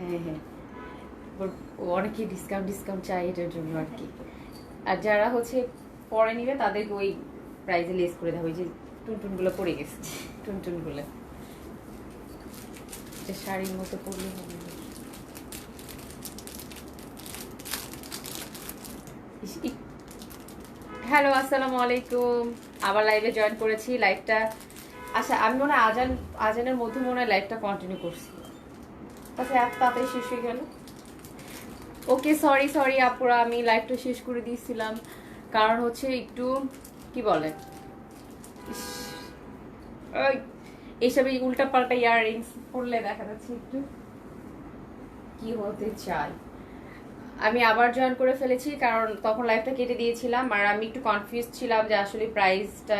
হ্যাঁ হ্যাঁ, অনেকে ডিসকাউন্ট ডিসকাউন্ট চাই এটার জন্য আর কি। আর যারা হচ্ছে পরে নিবে তাদেরকে ওই প্রাইজে লেস করে দেওয়া, ওই যে টুনটুনগুলো পড়ে গেছে, টুনটুনগুলো এটা শাড়ির মতো পরলে হবে। হ্যালো, আসসালামু আলাইকুম। আবার লাইভে জয়েন করেছি। লাইভটা আচ্ছা, আমি মনে হয় আজানের মধ্যে মনে হয় লাইভটা কন্টিনিউ করছি, তাতে এত তাড়াতাড়ি শেষ হয়ে গেল। ওকে, সরি সরি আপুরা, আমি লাইভটা শেষ করে দিয়েছিলাম, কারণ হচ্ছে একটু কি বলে ওই এইসব এই উল্টা পাল্টা ইয়াররিংস পরলে দেখা যাচ্ছে একটু কি হতে চায়। আমি আবার জয়েন করে ফেলেছি কারণ তখন লাইভটা কেটে দিয়েছিলাম, আর আমি একটু কনফিউজ ছিলাম যে আসলে প্রাইসটা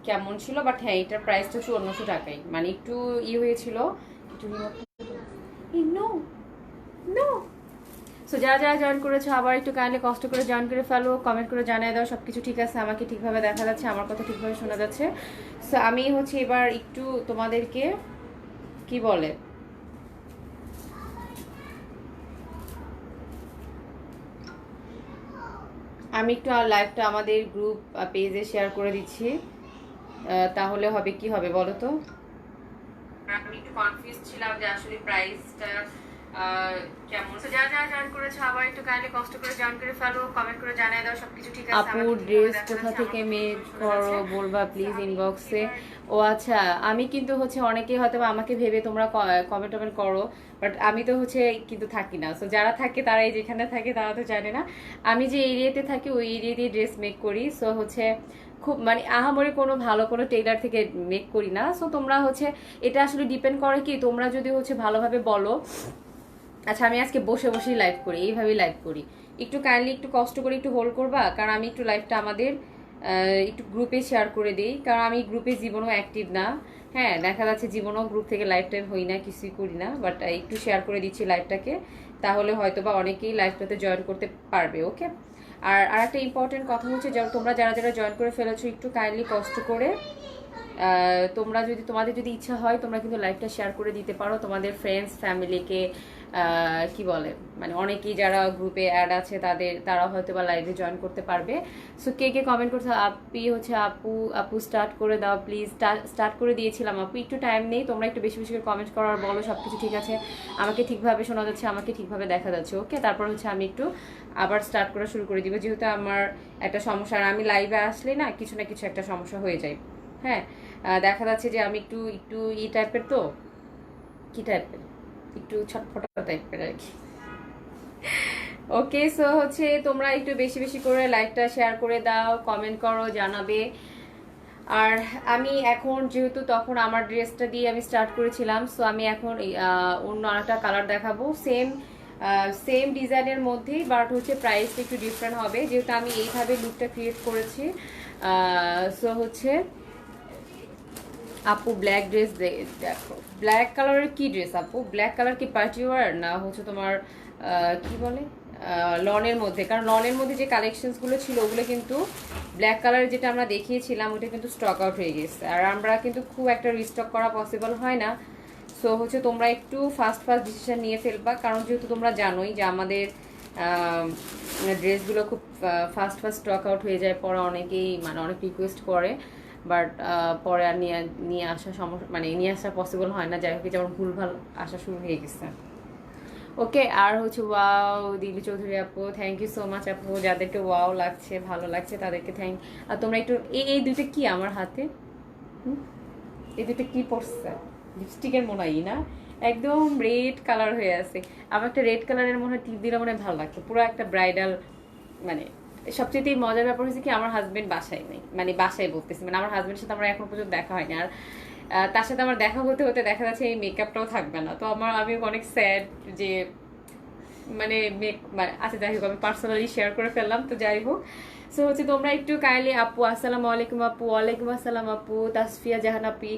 কেমন ছিল। বাট হ্যাঁ, এটার প্রাইসটা 5400 টাকাই, মানে একটু হয়েছিল একটু নো নো। সো যারা যারা জয়েন করেছো আবার একটু কাইন্ডলি কষ্ট করে জয়েন করে ফেলো, কমেন্ট করে জানিয়ে দাও সব কিছু ঠিক আছে, আমাকে ঠিকভাবে দেখা যাচ্ছে, আমার কথা ঠিকভাবে শোনা যাচ্ছে। সো আমি হচ্ছে এবার একটু তোমাদেরকে কি বলে আমি একটু লাইভটা আমাদের গ্রুপ পেজে শেয়ার করে দিচ্ছি, তাহলে হবে কি হবে বলো তো। আমি একটু কনফিউজ ছিলাম যে আসলে প্রাইসটা কেমন। তো যা যা জয়েন করেছো আবার একটু কাইন্ডলি কষ্ট করে জয়েন করে ফেলো, কমেন্ট করে জানিয়ে দাও সবকিছু ঠিক আছে। আপু ড্রেস কোথা থেকে মেক করো বলবা প্লিজ ইনবক্সে। ও আচ্ছা, আমি কিন্তু হচ্ছে অনেকেই হয়তো আমাকে ভেবে তোমরা কমেন্ট টমেন্ট করো, বাট আমি তো হচ্ছে কিন্তু থাকি না। সো যারা থাকে তারাই যেখানে থাকে তারা তো জানে না। আমি যে এরিয়াতে থাকি ওই এরিয়াতেই ড্রেস মেক করি। সো হচ্ছে খুব মানে আহামরি কোনো ভালো কোনো টেইলার থেকে মেক করি না। সো তোমরা হচ্ছে এটা আসলে ডিপেন্ড করে কি তোমরা যদি হচ্ছে ভালোভাবে বলো। আচ্ছা, আমি আজকে বসে বসেই লাইভ করি, এইভাবেই লাইভ করি। একটু কাইন্ডলি একটু কষ্ট করে একটু হোল্ড করবা, কারণ আমি একটু লাইভটা আমাদের একটু গ্রুপে শেয়ার করে দিই, কারণ আমি গ্রুপে জীবনও অ্যাক্টিভ না। হ্যাঁ, দেখা যাচ্ছে জীবনও গ্রুপ থেকে লাইভ টাইম হই না, কিছুই করি না, বাট একটু শেয়ার করে দিচ্ছি লাইভটাকে, তাহলে হয়তো বা অনেকেই লাইভটাতে জয়েন করতে পারবে। ওকে। আর একটা ইম্পর্টেন্ট কথা হচ্ছে, তোমরা যারা যারা জয়েন করে ফেলেছো একটু কাইন্ডলি কষ্ট করে তোমরা যদি তোমাদের যদি ইচ্ছা হয় তোমরা কিন্তু লাইভটা শেয়ার করে দিতে পারো তোমাদের ফ্রেন্ডস ফ্যামিলিকে। কি বলে মানে অনেকেই যারা গ্রুপে অ্যাড আছে তারা হয়তো বা লাইভে জয়েন করতে পারবে। সো কে কে কমেন্ট করছে আপি হচ্ছে আপু আপু স্টার্ট করে দাও প্লিজ। স্টার্ট করে দিয়েছিলাম আপু, একটু টাইম নেই, তোমরা একটু বেশি বেশি করে কমেন্ট করো আর বলো সব কিছু ঠিক আছে, আমাকে ঠিকভাবে শোনা যাচ্ছে, আমাকে ঠিকভাবে দেখা যাচ্ছে। ওকে, তারপর হচ্ছে আমি একটু আবার স্টার্ট করা শুরু করে দিব, যেহেতু আমার একটা সমস্যা, আর আমি লাইভে আসলে না কিছু না কিছু একটা সমস্যা হয়ে যায়। হ্যাঁ, দেখা যাচ্ছে যে আমি একটু একটু টাইপের, তো কি টাইপের একটু ছটফটা টাইপের আর কি। ওকে, সো হচ্ছে তোমরা একটু বেশি বেশি করে লাইকটা শেয়ার করে দাও, কমেন্ট করো, জানাবে। আর আমি এখন যেহেতু তখন আমার ড্রেসটা দিয়ে আমি স্টার্ট করেছিলাম, সো আমি এখন অন্য আরেকটা কালার দেখাবো, সেম সেম ডিজাইনের মধ্যেই, বাট হচ্ছে প্রাইসটা একটু ডিফারেন্ট হবে, যেহেতু আমি এইভাবে লুকটা ক্রিয়েট করেছি। সো হচ্ছে আপু ব্ল্যাক ড্রেস দেখো, ব্ল্যাক কালারের কি ড্রেস আপু? ব্ল্যাক কালার কি পার্টি ওয়ার না হচ্ছে তোমার কি বলে লনের মধ্যে? কারণ লনের মধ্যে যে কালেকশনসগুলো ছিল ওগুলো কিন্তু ব্ল্যাক কালারের যেটা আমরা দেখিয়েছিলাম ওটা কিন্তু স্টক আউট হয়ে গেছে, আর আমরা কিন্তু খুব একটা রিস্টক করা পসিবল হয় না। সো হচ্ছে তোমরা একটু ফাস্ট ফাস্ট ডিসিশন নিয়ে ফেলবা, কারণ যেহেতু তোমরা জানোই যে আমাদের ড্রেসগুলো খুব ফাস্ট ফাস্ট স্টক আউট হয়ে যায়, পরে অনেকেই মানে অনেক রিকোয়েস্ট করে, বাট পরে আর নিয়ে নিয়ে আসা সমস্যা মানে নিয়ে আসা পসিবল হয় না। যাই হোক, যেমন ভুলভাল আসা শুরু হয়ে গেছে। ওকে, আর হচ্ছে ওয়াও দিলি চৌধুরী আপু, থ্যাংক ইউ সো মাচ আপু। যাদেরকে ওয়াও লাগছে ভালো লাগছে তাদেরকে থ্যাংক। আর তোমরা একটু এই দুইটা কি আমার হাতে, এই দুইটা কি পড়ছে? লিপস্টিকের মনে হয় না, একদম রেড কালার হয়ে আছে। আমার একটা রেড কালারের মনে হয় টিপ দিলে মনে হয় ভালো লাগতো, পুরো একটা ব্রাইডাল। মানে সবচেয়ে মজার ব্যাপার হচ্ছে কি, আমার হাজবেন্ড বাসায় নেই, মানে বাসায় বলতেছি, মানে আমার হাজবেন্ডের সাথে আমার এখনো পর্যন্ত দেখা হয়নি, আর তার সাথে আমার দেখা হতে হতে দেখা যাচ্ছে এই মেকআপটাও থাকবে না। তো আমি অনেক স্যাড যে মানে মানে আচ্ছা যাই হোক, আমি পার্সোনালি শেয়ার করে ফেললাম। তো যাই হোক, সো হচ্ছে তোমরা একটু কাইন্ডলি আপু আসসালামু আলাইকুম আপু, ওয়ালাইকুম আসসালাম আপু, তাসফিয়া জাহান আপি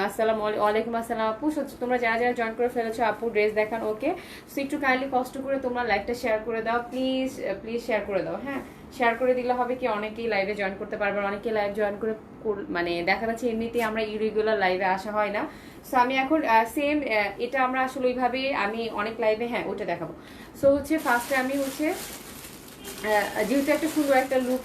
আসসালামু ওয়ালাইকুম আসসালাম আপু। তোমরা যারা যারা জয়েন করে ফেলেছো আপু ড্রেস দেখান। ওকে, সো একটু কাইন্ডলি কষ্ট করে তোমরা লাইকটা শেয়ার করে দাও প্লিজ, প্লিজ শেয়ার করে দাও। হ্যাঁ, শেয়ার করে দিলে হবে কি অনেকেই লাইভে জয়েন করতে পারবে, অনেকেই লাইভ জয়েন করে মানে দেখা যাচ্ছে এমনিতেই আমরা ইরেগুলার লাইভে আসা হয় না। সো আমি এখন সেম এটা আমরা আসলে ওইভাবে আমি অনেক লাইভে, হ্যাঁ ওইটা দেখাবো। সো হচ্ছে ফার্স্টে আমি হচ্ছে যেহেতু একটা সুন্দর একটা লুক,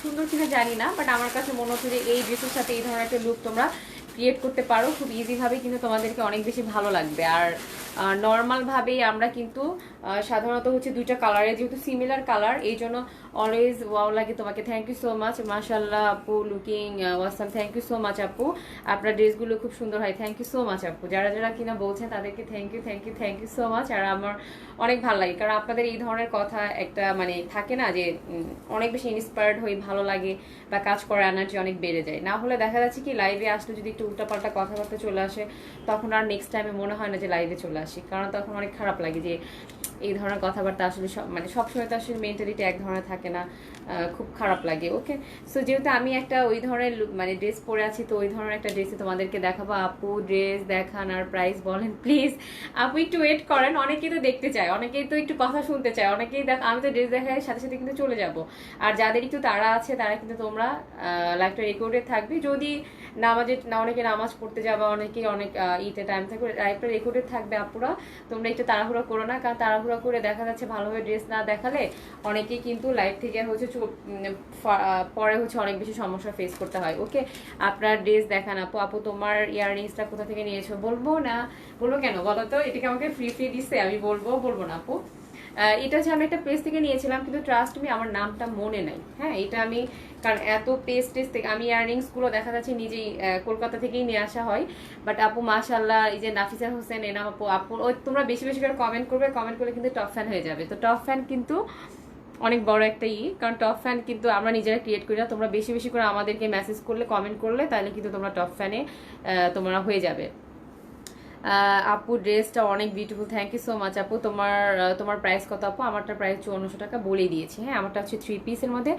সুন্দর কিনা জানি না, বাট আমার কাছে মনে হচ্ছে যে এই ড্রেসের সাথে এই ধরনের একটা লুক তোমরা ক্রিয়েট করতে পারো খুব ইজিভাবে, কিন্তু তোমাদেরকে অনেক বেশি ভালো লাগবে। আর নর্মালভাবেই আমরা কিন্তু সাধারণত হচ্ছে দুইটা কালারে, যেহেতু সিমিলার কালার, এই জন্য অলওয়েজ ওয়াও লাগে তোমাকে। থ্যাংক ইউ সো মাচ, মাশাল্লাহ আপু, looking awesome, thank you so much আপু, আপনার ড্রেসগুলো খুব সুন্দর হয়, থ্যাংক ইউ সো মাচ আপু। যারা যারা কিনা বলছেন তাদেরকে thank you thank you thank you so much. আর আমার অনেক ভালো লাগে, কারণ আপনাদের এই ধরনের কথা একটা মানে থাকে না যে অনেক বেশি ইন্সপায়ার্ড হয়ে ভালো লাগে বা কাজ করার এনার্জি অনেক বেড়ে যায়। না হলে দেখা যাচ্ছে কি লাইভে আসলে যদি একটু উল্টাপাল্টা কথাবার্তা চলে আসে, তখন আর নেক্সট টাইমে মনে হয় না যে লাইভে চলে আসি, কারণ তখন অনেক খারাপ লাগে যে এই ধরনের কথাবার্তা আসলে মানে সবসময় তো আসলে মেন্টালিটি এক ধরনের থাকে না, খুব খারাপ লাগে। ওকে, সো যেহেতু আমি একটা ওই ধরনের মানে ড্রেস পরে আছি, তো ওই ধরনের একটা ড্রেসে তোমাদেরকে দেখাবো। আপু ড্রেস দেখান আর প্রাইস বলেন প্লিজ। আপু একটু ওয়েট করেন, অনেকেই তো দেখতে চায়, অনেকেই তো একটু কথা শুনতে চায়, অনেকেই আমি তো ড্রেস দেখার সাথে সাথে কিন্তু চলে যাব। আর যাদের একটু তাড়া আছে তারা কিন্তু তোমরা লাইভটা রেকর্ডে থাকবে, যদি অনেকে নামাজ পড়তে যাবে, অনেকেই অনেক ইতে টাইম থাকবে, লাইভটা রেকর্ডে থাকবে। আপুরা তোমরা একটু তাড়াহুড়া করো না, কারণ তাড়াহুড়া করে দেখা যাচ্ছে ভালোভাবে ড্রেস না দেখালে অনেকেই কিন্তু লাইভ থেকে হচ্ছে পরে হচ্ছে অনেক বেশি সমস্যা ফেস করতে হয়। ওকে, আপনার ড্রেস দেখান আপু। আপু তোমার ইয়াররিংসটা কোথা থেকে নিয়েছো? বলবো না? বলবো কেন বলো তো? এটাকে আমাকে ফ্রি দিচ্ছে, আমি বলবো না আপু। এটা হচ্ছে আমি একটা পেজ থেকে নিয়েছিলাম, কিন্তু ট্রাস্ট মি আমার নামটা মনে নাই। হ্যাঁ, এটা আমি কারণ এত পেজ থেকে আমি ইয়াররিংস গুলো দেখা যাচ্ছে নিজেই কলকাতা থেকেই নিয়ে আসা হয়। বাট আপু মাশাল্লাহ, এই যে নাফিসা হোসেন এনাম আপু, ওই তোমরা বেশি বেশি করে কমেন্ট করবে, কমেন্ট করলে কিন্তু টপ ফ্যান হয়ে যাবে। তো টপ ফ্যান কিন্তু অনেক বড় একটা কারণ টপ ফ্যান কিন্তু আমরা নিজেরা ক্রিয়েট করি না, তোমরা বেশি বেশি করে আমাদেরকে মেসেজ করলে, কমেন্ট করলে, তাহলে কিন্তু তোমরা টপ ফ্যানে তোমরা হয়ে যাবে। আপু ড্রেসটা অনেক beautiful, thank you so much আপু। তোমার প্রাইস কত আপু? আমারটা প্রাইস 5400 টাকা বলে দিয়েছি। হ্যাঁ, আমারটা হচ্ছে 3 পিসের মধ্যে,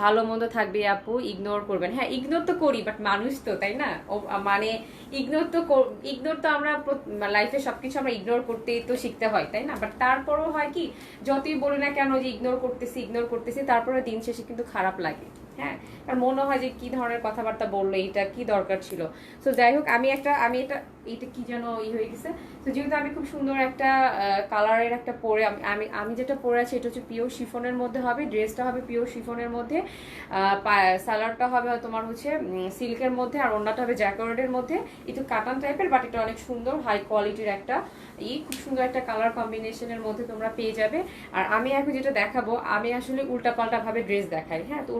ভালো মন্দ থাকবে আপু, ইগনোর করবেন। হ্যাঁ, ইগনোর তো করি, বাট মানুষ তো, তাই না? মানে ইগনোর তো আমরা লাইফে সবকিছু আমরা ইগনোর করতেই তো শিখতে হয়, তাই না? বাট তারপরও হয় কি, যতই বলি না কেন যে ইগনোর করতেছি, তারপরে দিন শেষে কিন্তু খারাপ লাগে। হ্যাঁ, কারণ মনে হয় যে কি ধরনের কথাবার্তা বললো, এটা কি দরকার ছিল। সো যাই হোক, আমি এটা কি যেন হয়ে গেছে। তো যেহেতু আমি খুব সুন্দর একটা কালারের একটা পরে আমি যেটা পরে আছি, এটা হচ্ছে পিওর শিফনের মধ্যে হবে, ড্রেসটা হবে পিওর শিফনের মধ্যে, সালোয়ারটা হবে তোমার হচ্ছে সিল্কের মধ্যে, আর ওড়নাটা হবে জ্যাকোয়ার্ডের মধ্যে, একটু কাটান টাইপের, বাট এটা অনেক সুন্দর হাই কোয়ালিটির একটা খুব সুন্দর একটা কালার কম্বিনেশনের মধ্যে তোমরা পেয়ে যাবে। আর আমি এখন যেটা দেখাবো, আমি আসলে উল্টাপাল্টা ভাবে ড্রেস দেখাই। হ্যাঁ, তো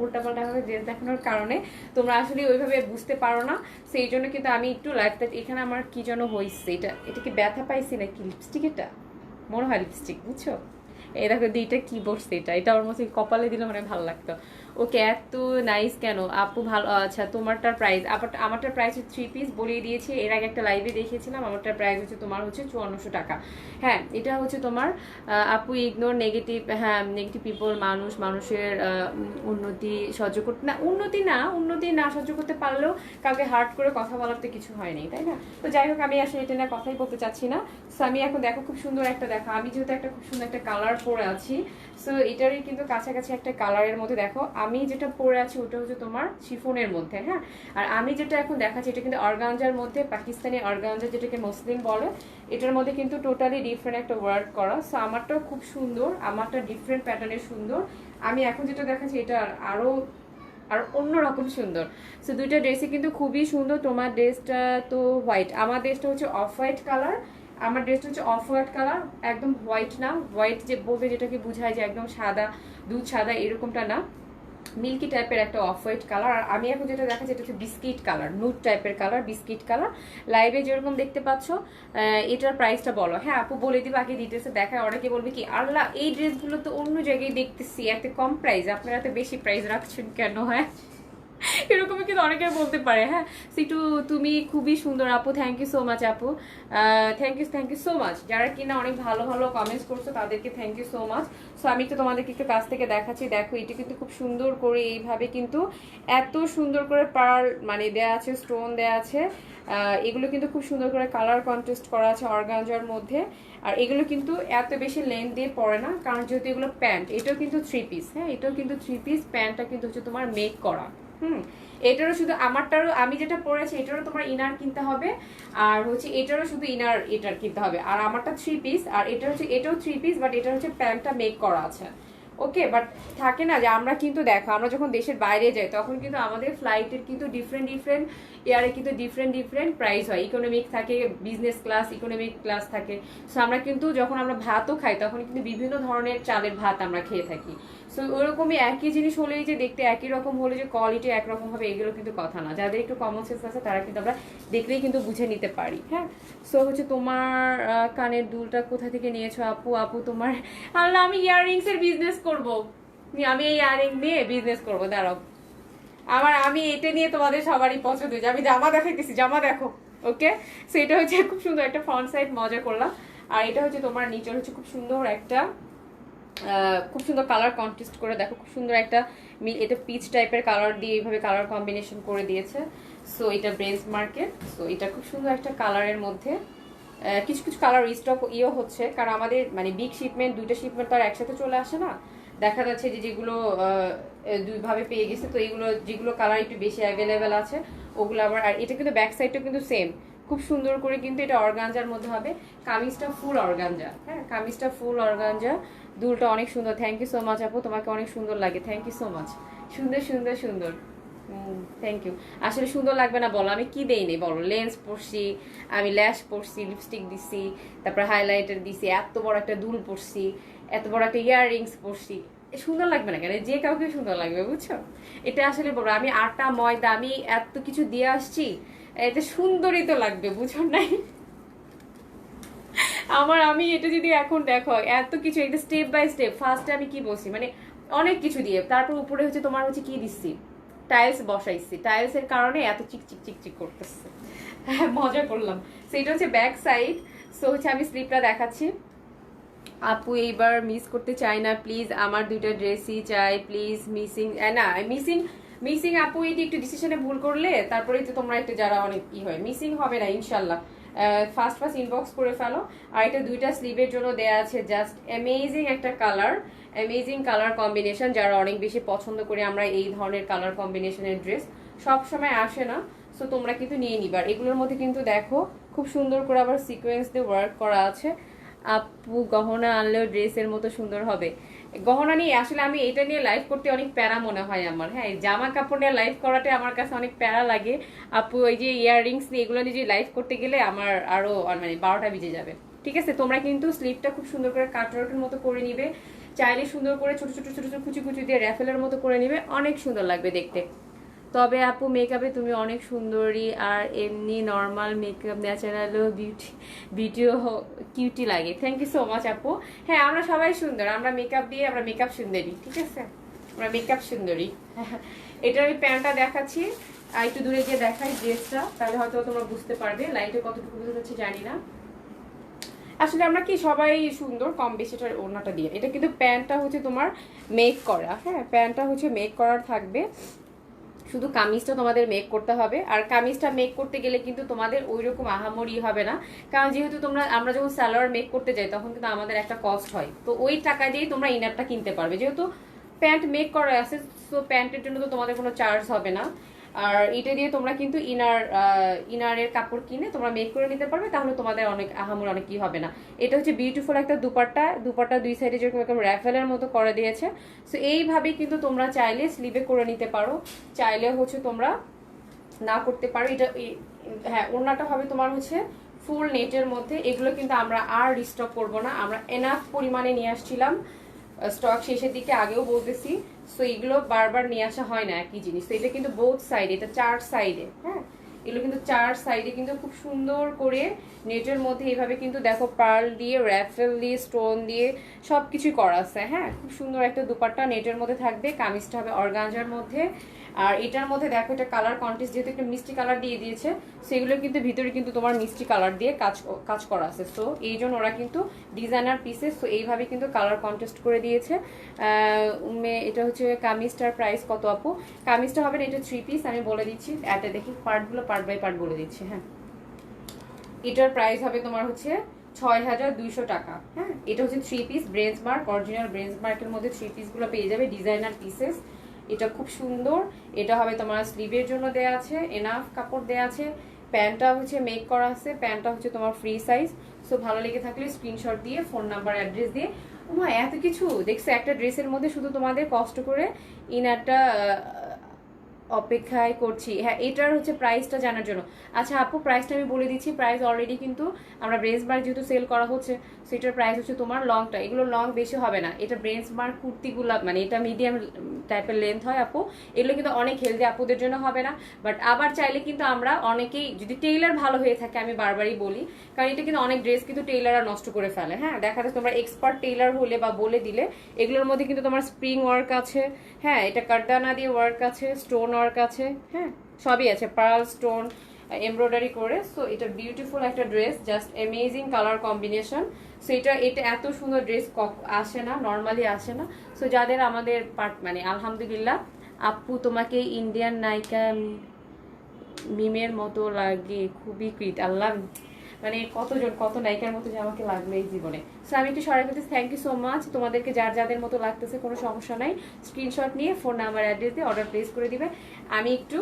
উল্টাপাল্টা ভাবে ড্রেস দেখানোর কারণে তোমরা আসলে ওইভাবে বুঝতে পারো না, সেই জন্য কিন্তু আমি একটু লাইফটা এখানে আমার কি যেন হয়েছে, এটা কি ব্যথা পাইছি নাকি? লিপস্টিক, এটা মনে হয় লিপস্টিক, বুঝছো? এই দেখো দিটা কি বসছে, এটা ওর মধ্যে কপালে দিলে মানে ভালো লাগতো। ওকে, এত নাইস কেন আপু? ভালো, আচ্ছা তোমারটার প্রাইস, আমারটার প্রাইস হচ্ছে 3 পিস বলেই দিয়েছি, এর আগে একটা লাইভে দেখিয়েছিলাম। আমারটার প্রাইস হচ্ছে তোমার হচ্ছে 5400 টাকা। হ্যাঁ, এটা হচ্ছে তোমার আপু ইগনোর নেগেটিভ, হ্যাঁ নেগেটিভ পিপল, মানুষের উন্নতি সহ্য করতে না, উন্নতি না সহ্য করতে পারলেও কাউকে হার্ট করে কথা বলার তো কিছু হয়নি, তাই না? তো যাই হোক, আমি আসলে এটা নিয়ে কথাই বলতে চাচ্ছি না। সো আমি এখন দেখো খুব সুন্দর একটা, দেখো আমি যেহেতু একটা খুব সুন্দর একটা কালার পরে আছি, সো এটারই কিন্তু কাছাকাছি একটা কালারের মধ্যে, দেখো আমি যেটা পরে আছি ওটা হচ্ছে তোমার শিফনের মধ্যে। হ্যাঁ, আর আমি যেটা এখন দেখাচ্ছি এটা কিন্তু অর্গানজার মধ্যে, পাকিস্তানি অর্গানজা যেটাকে মুসলিম বলে, এটার মধ্যে কিন্তু টোটালি ডিফারেন্ট একটা ওয়ার্ক করা। সো আমারটাও খুব সুন্দর, আমারটা ডিফারেন্ট প্যাটার্নের সুন্দর। আমি এখন যেটা দেখাচ্ছি এটা আরো অন্যরকম সুন্দর। সো দুইটা ড্রেসই কিন্তু খুবই সুন্দর। তোমার ড্রেসটা তো হোয়াইট, আমার ড্রেসটা হচ্ছে অফ হোয়াইট কালার। আমার ড্রেসটা হচ্ছে অফ হোয়াইট কালার, একদম হোয়াইট না। হোয়াইট যে বলতে যেটাকে বোঝায় যে একদম সাদা, দুধ সাদা, এরকমটা না, মিল্কি টাইপের একটা অফ হোয়াইট কালার। আর আমি এখন যেটা দেখাচ্ছি এটা হচ্ছে বিস্কিট কালার, নুড টাইপের কালার, বিস্কিট কালার। লাইভে যেরকম দেখতে পাচ্ছ, এটার প্রাইসটা বলো। হ্যাঁ আপু বলে দিব, আগে ডিটেলসে দেখায়। অনেকে বলবে কি আল্লাহ এই ড্রেসগুলো তো অন্য জায়গায় দেখতেছি এত কম প্রাইস, আপনারা এত বেশি প্রাইস রাখছেন কেন? হ্যাঁ, এরকমই কিন্তু অনেকে বলতে পারে। হ্যাঁ, একটু তুমি খুবই সুন্দর আপু, থ্যাংক ইউ সো মাচ আপু, থ্যাংক ইউ সো মাচ। যারা কিনা অনেক ভালো ভালো কমেন্টস করছো তাদেরকে thank you so much. So আমি একটু তোমাদেরকে একটু কাছ থেকে দেখাচ্ছি, দেখো এটা কিন্তু খুব সুন্দর করে এইভাবে কিন্তু এত সুন্দর করে পার্ল মানে দেয়া আছে, স্টোন দেয়া আছে, এগুলো কিন্তু খুব সুন্দর করে কালার কন্ট্রাস্ট করা আছে অর্গানজার মধ্যে। আর এগুলো কিন্তু এত বেশি লেন্থ দিয়ে পড়ে না, কারণ যেহেতু এগুলো প্যান্ট, এটাও কিন্তু 3 পিস। হ্যাঁ, এটাও কিন্তু 3 পিস, প্যান্টটা কিন্তু হচ্ছে তোমার মেক করা। হুম, এটারও শুধু আমারটারও, আমি যেটা পরেছি এটারও তোমার ইনার কিনতে হবে, আর হচ্ছে এটারও শুধু ইনার এটার কিনতে হবে। আর আমারটা 3 পিস, আর এটা হচ্ছে এটাও 3 পিস, বাট এটা হচ্ছে প্যান্টটা মেক করা আছে। ওকে, বাট থাকে না যে আমরা কিন্তু দেখো আমরা যখন দেশের বাইরে যাই তখন কিন্তু আমাদের ফ্লাইটের কিন্তু ডিফারেন্ট ডিফারেন্ট এয়ারে কিন্তু ডিফারেন্ট ডিফারেন্ট প্রাইস হয়। ইকোনমিক থাকে, বিজনেস ক্লাস, ইকোনমিক ক্লাস থাকে। সো আমরা কিন্তু যখন আমরা ভাতও খাই তখন কিন্তু বিভিন্ন ধরনের চালের ভাত আমরা খেয়ে থাকি। সো ওরকমই একই জিনিস হলেই যে দেখতে একই রকম হলে যে কোয়ালিটি একরকম হবে এগুলো কিন্তু কথা না। যাদের একটু কমন সেন্স আছে তারা কিন্তু আমরা দেখলেই কিন্তু বুঝে নিতে পারি। হ্যাঁ, সো হচ্ছে তোমার কানের দুলটা কোথা থেকে নিয়েছো আপু? আপু তোমার, আল্লাহ আমি ইয়াররিংস এর বিজনেস করব, আমি এই ইয়াররিং নিয়ে বিজনেস করব, দাঁড়াও। আমি এটা নিয়ে তোমাদের সবারই পছন্দ হয়েছে। আমি জামা দেখাইতেছি, জামা দেখো। ওকে, সো এটা হচ্ছে খুব সুন্দর একটা ফ্রন্ট সাইড, মজা করলাম। আর এটা হচ্ছে তোমার নিচের হচ্ছে খুব সুন্দর একটা খুব সুন্দর কালার কন্ট্রাস্ট করে দেখো, খুব সুন্দর একটা এটা পিচ টাইপের কালার দিয়ে এইভাবে কালার কম্বিনেশন করে দিয়েছে। সো এটা ব্রেঞ্চ মার্কেট। সো এটা খুব সুন্দর একটা কালারের মধ্যে কিছু কিছু কালার রিস্টক ইও হচ্ছে, কারণ আমাদের মানে বিগ শিপমেন্ট, দুইটা শিপমেন্ট তো আর একসাথে চলে আসে না। দেখা যাচ্ছে যে যেগুলো দুইভাবে পেয়ে গেছে, তো এইগুলো যেগুলো কালার একটু বেশি অ্যাভেলেবেল আছে ওগুলো আবার। আর এটা কিন্তু ব্যাক সাইডটা কিন্তু সেম, খুব সুন্দর করে কিন্তু এটা অর্গানজার মধ্যে হবে। কামিজটা ফুল অর্গানজা, হ্যাঁ কামিজটা ফুল অর্গানজা। দুলটা অনেক সুন্দর। থ্যাংক ইউ সো মাচ আপু, তোমাকে অনেক সুন্দর লাগে। থ্যাংক ইউ সো মাচ, সুন্দর সুন্দর সুন্দর। Thank you. আসলে সুন্দর লাগবে না বলো, আমি কি দেইনি বলো? লেন্স পরছি, আমি ল্যাশ পরছি, লিপস্টিক দিছি, তারপর হাইলাইটার দিছি, এত বড় একটা দুল পরছি, এত বড় একটা ইয়াররিংস পরছি, সুন্দর লাগবে না কেন? যে কাউকে সুন্দর লাগবে, বুঝছো? এটা আসলে বলো, আমি আটা ময়দা আমি এত কিছু দিয়ে আসছি, এটা সুন্দরই তো লাগবে, বুঝো নাই? আমি এটা যদি এখন দেখো এত কিছু, এটা স্টেপ বাই স্টেপ। ফার্স্টে আমি কি বলছি, মানে অনেক কিছু দিয়ে, তারপর উপরে হচ্ছে তোমার হচ্ছে কি দিচ্ছি, টাইলস বসাইছি, টাইলস এর কারণে এত চিকচিক চিকচিক করতেছে। হ্যাঁ, মজা করলাম। সো এটা হচ্ছে ব্যাক সাইড। সো হচ্ছে আমি স্লিপটা দেখাচ্ছি। আপু এইবার মিস করতে চাই না প্লিজ, আমার দুইটা ড্রেসই চাই প্লিজ। মিসিং না মিসিং মিসিং আপু, এটি একটু ডিসিশনে ভুল করলে তারপরে তো তোমরা একটু যারা অনেক ই হয়, মিসিং হবে না ইনশাল্লাহ। ফার্স্ট ইনবক্স করে ফেলো। আর এটা দুইটা স্লিভের জন্য দেয়া আছে, জাস্ট অ্যামেজিং একটা কালার, অ্যামেজিং কালার কম্বিনেশন। যারা অনেক বেশি পছন্দ করে আমরা এই ধরনের কালার কম্বিনেশনের ড্রেস, সব সময় আসে না। সো তোমরা কিন্তু নিয়ে নিবার। এগুলোর মধ্যে কিন্তু দেখো খুব সুন্দর করে আবার সিকোয়েন্স দিয়ে ওয়ার্ক করা আছে। আপু গহনা আনলেও ড্রেসের মতো সুন্দর হবে। গহনা নিয়ে আসলে আমি এটা নিয়ে লাইভ করতে অনেক প্যারা মনে হয় আমার। হ্যাঁ, জামা কাপড় নিয়ে লাইভ করাটা আমার কাছে অনেক প্যারা লাগে আপু। ওই যে ইয়াররিংস নিয়ে এগুলো নিয়ে লাইভ করতে গেলে আমার আরো মানে 12টা বেজে যাবে। ঠিক আছে, তোমরা কিন্তু স্লিপটা খুব সুন্দর করে কাটওয়ার্কের মতো করে নিবে, চাইলে সুন্দর করে ছোট ছোট ছোট ছোট কুচি কুচি দিয়ে র্যাফেলের মতো করে নিবে, অনেক সুন্দর লাগবে দেখতে। তবে আপু মেকআপে তুমি অনেক সুন্দরী, আর এমনি নর্মাল মেকআপ ন্যাচারালও বিউটিও কিউটি লাগে। থ্যাংক ইউ সো মাচ আপু। হ্যাঁ, আমরা সবাই সুন্দর, আমরা মেকআপ দিয়ে আমরা মেকআপ সুন্দরী, ঠিক আছে, আমরা মেকআপ সুন্দরী। এটা আমি প্যান্টটা দেখাচ্ছি, আর একটু দূরে গিয়ে দেখাই ড্রেসটা, তাহলে হয়তো তোমরা বুঝতে পারবে। লাইটে কতটুকু বুঝতে যাচ্ছে জানি না। আসলে আমরা কি সবাই সুন্দর কম বেশিটার ওড়নাটা দিয়ে। এটা কিন্তু প্যান্টটা হচ্ছে তোমার মেক করা, হ্যাঁ প্যান্টটা হচ্ছে মেক করার থাকবে, শুধু কামিজটা তোমাদের মেক করতে হবে। আর কামিজটা মেক করতে গেলে কিন্তু তোমাদের ওই রকম আহামরি হবে না, কারণ যেহেতু আমরা যখন সালোয়ার মেক করতে যাই তখন কিন্তু আমাদের একটা কস্ট হয়, তো ওই টাকা দিয়েই তোমরা ইনারটা কিনতে পারবে। যেহেতু প্যান্ট মেক করা আছে, তো প্যান্টের জন্য তো তোমাদের কোনো চার্জ হবে না। আর এটা দিয়ে তোমরা কিন্তু ইনারের কাপড় কিনে তোমরা মেক করে নিতে পারবে, তাহলে তোমাদের অনেক আহামরি অনেক কি হবে না। এটা হচ্ছে বিউটিফুল একটা দুপাট্টা দুই সাইডে যেরকম এরকম র্যাফেলের মতো করে দিয়েছে। সো এইভাবে কিন্তু তোমরা চাইলে স্লিভে করে নিতে পারো, চাইলে হচ্ছে তোমরা না করতে পারো। এটা হ্যাঁ, ওড়নাটা হবে তোমার হচ্ছে ফুল নেটের মধ্যে। এগুলো কিন্তু আমরা আর রিস্টক করব না, আমরা এনাফ পরিমাণে নিয়ে আসছিলাম, স্টক শেষের দিকে আগেও বলতেছি। সো এগুলো বারবার নিয়ে আসা হয় না একই জিনিস। তো এটা কিন্তু বোথ সাইডে, এটা 4 সাইডে, হ্যাঁ এগুলো কিন্তু 4 সাইডে কিন্তু খুব সুন্দর করে নেটের মধ্যে এইভাবে কিন্তু দেখো পার্ল দিয়ে, র্যাফেল দিয়ে, স্টোন দিয়ে সবকিছুই করা আছে। হ্যাঁ, খুব সুন্দর একটা দুপাট্টা নেটের মধ্যে থাকবে, কামিজটা হবে অর্গানজার মধ্যে। আর এটার মধ্যে দেখো এটা কালার কন্ট্রাস্ট, যেহেতু একটা মিষ্টি কালার দিয়ে দিয়েছে, সেগুলো কিন্তু ভিতরে কিন্তু তোমার মিষ্টি কালার দিয়ে কাজ করা আছে। সো এই জন্য ওরা কিন্তু ডিজাইনার পিসেস, তো এইভাবে কিন্তু কালার কন্ট্রাস্ট করে দিয়েছে। এটা হচ্ছে কামিজটার প্রাইস কত আপু? কামিজটা হবে এটা 3 পিস, আমি বলে দিচ্ছি, এটা দেখি পার্টগুলো পার্ট বাই পার্ট বলে দিচ্ছি। হ্যাঁ, এটার প্রাইস হবে তোমার হচ্ছে 6200 টাকা। হ্যাঁ, এটা হচ্ছে 3 piece bench mark, original bench মার্কের মধ্যে 3 পিসগুলো পেয়ে যাবে, ডিজাইনার পিসেস। এটা খুব সুন্দর। এটা হবে তোমার স্লিভের জন্য দেয়া আছে, এনাফ কাপড় দেয়া আছে। প্যান্টটা হচ্ছে মেক করা আছে, প্যান্টটা হচ্ছে তোমার ফ্রি সাইজ। সো ভালো লেগে থাকলে স্ক্রিনশট দিয়ে ফোন নাম্বার অ্যাড্রেস দিয়ে, ওমা এত কিছু দেখছো একটা ড্রেসের মধ্যে, শুধু তোমাদের কষ্ট করে ইনারটা অপেক্ষায় করছি। হ্যাঁ, এটার হচ্ছে প্রাইসটা জানার জন্য। আচ্ছা আপু, প্রাইসটা আমি বলে দিচ্ছি। প্রাইস অলরেডি কিন্তু আমরা ব্রেন্স মার্ক যেহেতু সেল করা হচ্ছে, সেটার প্রাইস হচ্ছে তোমার লংটা, এগুলো লং বেশি হবে না। এটা ব্রেন্স মার্ক কুর্তিগুলো, মানে এটা মিডিয়াম টাইপের লেন্থ হয় আপু, এগুলো কিন্তু অনেক হেলদি আপুদের জন্য হবে না। বাট আবার চাইলে কিন্তু আমরা অনেকেই, যদি টেইলার ভালো হয়ে থাকে, আমি বারবারই বলি, কারণ এটা কিন্তু অনেক ড্রেস কিন্তু টেইলাররা নষ্ট করে ফেলে। হ্যাঁ, দেখা যাচ্ছে তোমরা এক্সপার্ট টেইলার হলে বা বলে দিলে, এগুলোর মধ্যে কিন্তু তোমার স্প্রিং ওয়ার্ক আছে, হ্যাঁ, এটা কারদানা দিয়ে ওয়ার্ক আছে, স্টোন ওয়ার্ক আছে, হ্যাঁ, সবই আছে, পার্ল স্টোন এমব্রয়ডারি করে। সো এটা বিউটিফুল একটা dress, just amazing colour combination. So এটা এত সুন্দর ড্রেস আসে না, নর্মালি আসে না। সো যাদের আমাদের মানে আলহামদুলিল্লাহ আপু, তোমাকে ইন্ডিয়ান নায়িকা মিমের মতো লাগে, খুবই ক্রিট। আল্লাহ, মানে কত নায়িকার মতো যে আমাকে লাগলো এই জীবনে। সো আমি একটু সরাই করতেছি, থ্যাংক ইউ সো মাচ। তোমাদেরকে যাদের মতো লাগতেছে কোনো সমস্যা নাই, স্ক্রিনশট নিয়ে ফোন নাম্বার অ্যাড্রেস দিয়ে অর্ডার প্লেস করে দিবে। আমি একটু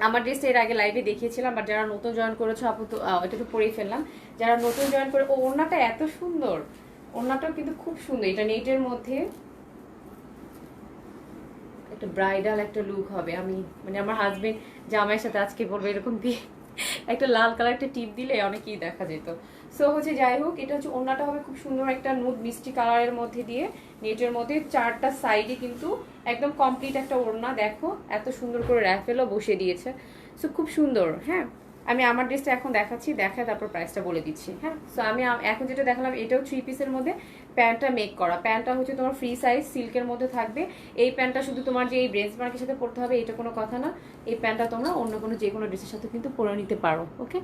আমার ড্রেসটা এর আগে লাইভে দেখিয়েছিলাম, বাট যারা নতুন জয়েন করেছো আপু, তো এটা তো পরেই ফেললাম। যারা নতুন জয়েন করে, ওড়নাটা এত সুন্দর, ওড়নাটাও কিন্তু খুব সুন্দর। এটা নেটের মধ্যে একটা ব্রাইডাল একটা লুক হবে। আমি মানে আমার হাজবেন্ড জামাইয়ের সাথে আজকে বলবো এরকম দিয়ে একটা লাল কালার একটা টিপ দিলে অনেকেই দেখা যেত। সো হচ্ছে যাই হোক, এটা হচ্ছে ওড়নাটা হবে খুব সুন্দর একটা নুড মিষ্টি কালারের মধ্যে দিয়ে, নেটের মধ্যে চারটা সাইডে কিন্তু একদম কমপ্লিট একটা ওড়না। দেখো এত সুন্দর করে র্যাফেলও বসে দিয়েছে। সো খুব সুন্দর। হ্যাঁ, আমি আমার ড্রেসটা এখন দেখাচ্ছি, দেখায় তারপর প্রাইসটা বলে দিচ্ছি। হ্যাঁ, সো আমি এখন যেটা দেখালাম এটাও 3 পিসের মধ্যে, প্যান্টটা মেক করা। প্যান্টটা হচ্ছে তোমার ফ্রি সাইজ সিল্কের মধ্যে থাকবে। এই প্যান্টটা শুধু তোমার যে এই ব্রেন্স মার্কের সাথে পরতে হবে এটা কোনো কথা না। এই প্যান্টটা তোমরা অন্য কোনো যে কোনো ড্রেসের সাথে কিন্তু পরে নিতে পারো। ওকে,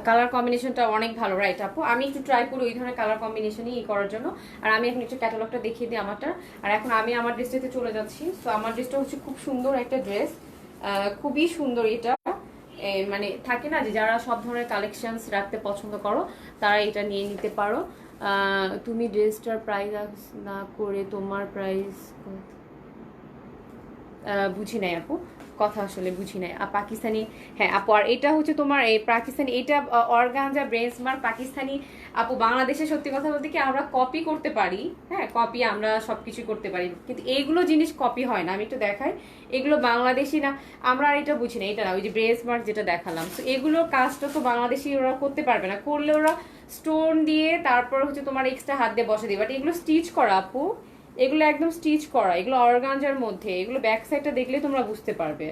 কালার কম্বিনেশনটা অনেক ভালো, রাইট আপু? আমি একটু ট্রাই করি ওই ধরনের কালার কম্বিনেশনই করার জন্য। আর আমি এখন একটু ক্যাটালগটা দেখিয়ে দিই আমারটা। আর এখন আমি আমার ড্রেসটাতে চলে যাচ্ছি। সো আমার ড্রেসটা হচ্ছে খুব সুন্দর একটা ড্রেস, খুবই সুন্দর। এটা মানে থাকে না যে যারা সব ধরনের কালেকশনস রাখতে পছন্দ করো, তারা এটা নিয়ে নিতে পারো। তুমি ড্রেসটার প্রাইস না করে তোমার প্রাইস বুঝি নাই আপু, কথা আসলে বুঝি নাই। পাকিস্তানি, হ্যাঁ আপু, আর এটা হচ্ছে তোমার এই পাকিস্তানি, এটা অর্গানজা ব্রেন্স মার্ক পাকিস্তানি। আপু বাংলাদেশে সত্যি কথা বলতে কি আমরা কপি করতে পারি, হ্যাঁ কপি আমরা সবকিছু করতে পারি, কিন্তু এইগুলো জিনিস কপি হয় না। আমি একটু দেখাই, এগুলো বাংলাদেশি না, আমরা আর এটা বুঝি না। এটা না, ওই যে ব্রেন্স মার্ক যেটা দেখালাম, তো এগুলোর কাজটা তো বাংলাদেশি ওরা করতে পারবে না, করলে ওরা স্টোন দিয়ে তারপর হচ্ছে তোমার এক্সট্রা হাত দিয়ে বসে দিই। বাট এগুলো স্টিচ করা আপু, এগুলো একদম স্টিচ করা, এগুলো অর্গানজার মধ্যে। এগুলো ব্যাক সাইডটা দেখলে তোমরা বুঝতে পারবে।